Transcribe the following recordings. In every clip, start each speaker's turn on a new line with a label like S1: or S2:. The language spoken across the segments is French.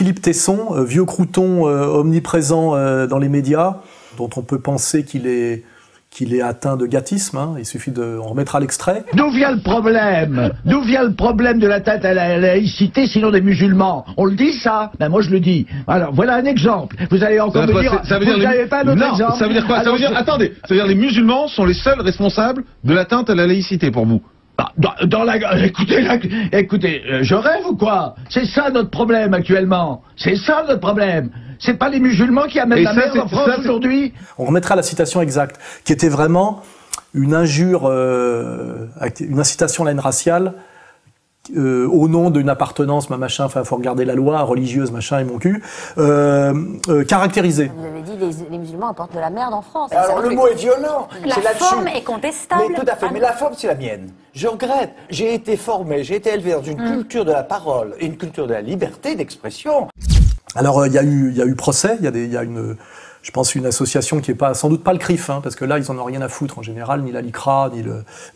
S1: Philippe Tesson, vieux crouton omniprésent dans les médias, dont on peut penser qu'il est atteint de gâtisme, hein. Il suffit on remettra l'extrait.
S2: D'où vient le problème? D'où vient le problème de l'atteinte à la laïcité, sinon des musulmans? On le dit, ça? Ben moi je le dis. Alors voilà un exemple. Vous allez encore me dire, vous n'avez pas un autre exemple?
S3: Ça veut dire quoi? Alors, attendez, ça veut dire les musulmans sont les seuls responsables de l'atteinte à la laïcité pour vous?
S2: Écoutez, je rêve ou quoi? C'est ça notre problème actuellement. C'est ça notre problème. C'est pas les musulmans qui amènent la merde en France aujourd'hui.
S1: On remettra la citation exacte, qui était vraiment une injure, une incitation à la haine raciale, au nom d'une appartenance, machin, enfin, faut regarder la loi, religieuse, machin, et mon cul, caractérisée.
S4: Vous avez dit les musulmans apportent de la merde en France.
S5: Alors le mot est violent.
S4: La forme est contestable.
S5: Mais tout à fait, mais la forme c'est la mienne. Je regrette. J'ai été formé, j'ai été élevé dans une culture de la parole, une culture de la liberté d'expression.
S1: Alors il y a eu procès, il y a je pense une association qui est pas, sans doute pas le CRIF, hein, parce que là ils en ont rien à foutre en général, ni la LICRA,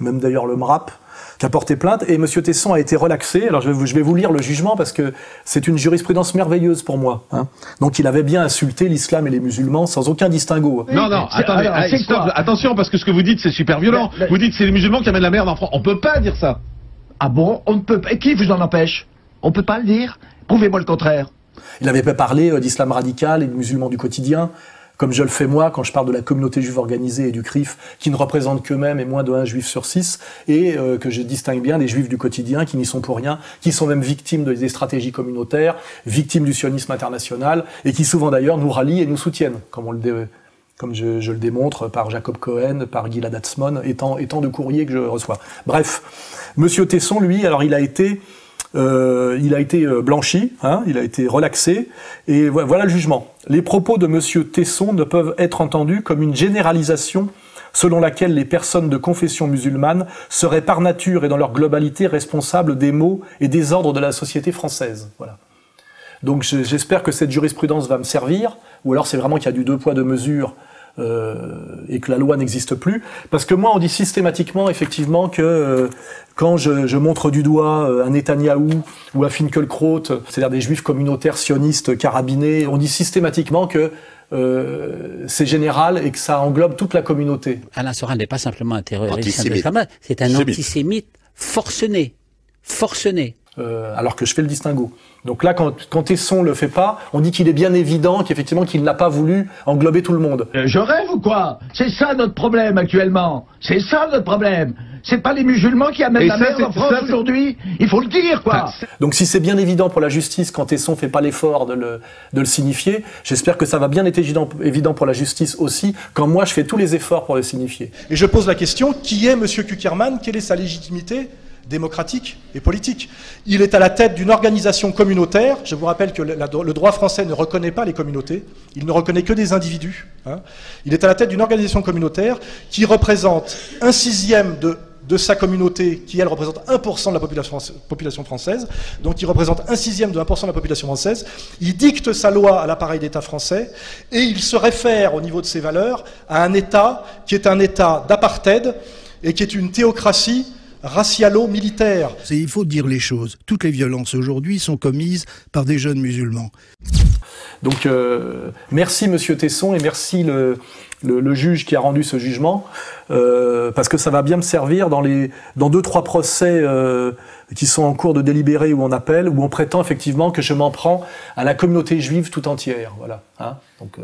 S1: même d'ailleurs le MRAP, qui a porté plainte, et Monsieur Tesson a été relaxé. Alors je vais vous lire le jugement parce que c'est une jurisprudence merveilleuse pour moi, hein. Donc il avait bien insulté l'islam et les musulmans sans aucun distinguo.
S3: Non, attendez, stop, attention, parce que ce que vous dites c'est super violent. Vous dites que c'est les musulmans qui amènent la merde en France. On peut pas dire ça.
S2: Ah bon? On ne peut pas. Et qui vous en empêche? On peut pas le dire? Prouvez-moi le contraire.
S1: Il n'avait pas parlé d'islam radical et de musulmans du quotidien, comme je le fais moi quand je parle de la communauté juive organisée et du CRIF, qui ne représente qu'eux-mêmes et moins de 1 juif sur 6, et que je distingue bien des juifs du quotidien qui n'y sont pour rien, qui sont même victimes des stratégies communautaires, victimes du sionisme international, et qui souvent d'ailleurs nous rallient et nous soutiennent, comme je le démontre par Jacob Cohen, par Gilad Atzmon, et tant de courriers que je reçois. Bref, Monsieur Tesson, lui, alors il a été blanchi, hein, il a été relaxé, et voilà le jugement. Les propos de Monsieur Tesson ne peuvent être entendus comme une généralisation selon laquelle les personnes de confession musulmane seraient par nature et dans leur globalité responsables des maux et des ordres de la société française. Voilà. Donc j'espère que cette jurisprudence va me servir, ou alors c'est vraiment qu'il y a du 2 poids 2 mesures, et que la loi n'existe plus, parce que moi on dit systématiquement effectivement que quand je montre du doigt un Netanyahou ou un Finkielkraut, c'est-à-dire des juifs communautaires sionistes carabinés, on dit systématiquement que c'est général et que ça englobe toute la communauté.
S6: Alain Soral n'est pas simplement un terroriste d'esclavage, c'est un antisémite forcené.
S1: Alors que je fais le distinguo. Donc là, quand Tesson le fait pas, on dit qu'il est bien évident qu'effectivement qu'il n'a pas voulu englober tout le monde.
S2: Je rêve ou quoi? C'est ça notre problème actuellement. C'est ça notre problème. C'est pas les musulmans qui amènent la merde en France aujourd'hui. Il faut le dire, quoi.
S1: Donc si c'est bien évident pour la justice quand Tesson fait pas l'effort de le signifier, j'espère que ça va bien être évident pour la justice aussi quand moi je fais tous les efforts pour le signifier.
S7: Et je pose la question, qui est Monsieur Cukierman? Quelle est sa légitimité démocratique et politique? Il est à la tête d'une organisation communautaire. Je vous rappelle que le droit français ne reconnaît pas les communautés, il ne reconnaît que des individus, hein. Il est à la tête d'une organisation communautaire qui représente 1/6 de sa communauté, qui elle représente 1% de la population française, donc il représente 1/6 de 1% de la population française. Il dicte sa loi à l'appareil d'État français, et il se réfère au niveau de ses valeurs à un État qui est un État d'apartheid, et qui est une théocratie racialo-militaire.
S8: Il faut dire les choses. Toutes les violences aujourd'hui sont commises par des jeunes musulmans.
S1: Donc merci Monsieur Tesson et merci le juge qui a rendu ce jugement, parce que ça va bien me servir dans 2-3 procès qui sont en cours de délibéré ou en appel, où on prétend effectivement que je m'en prends à la communauté juive tout entière. Voilà. Hein. Donc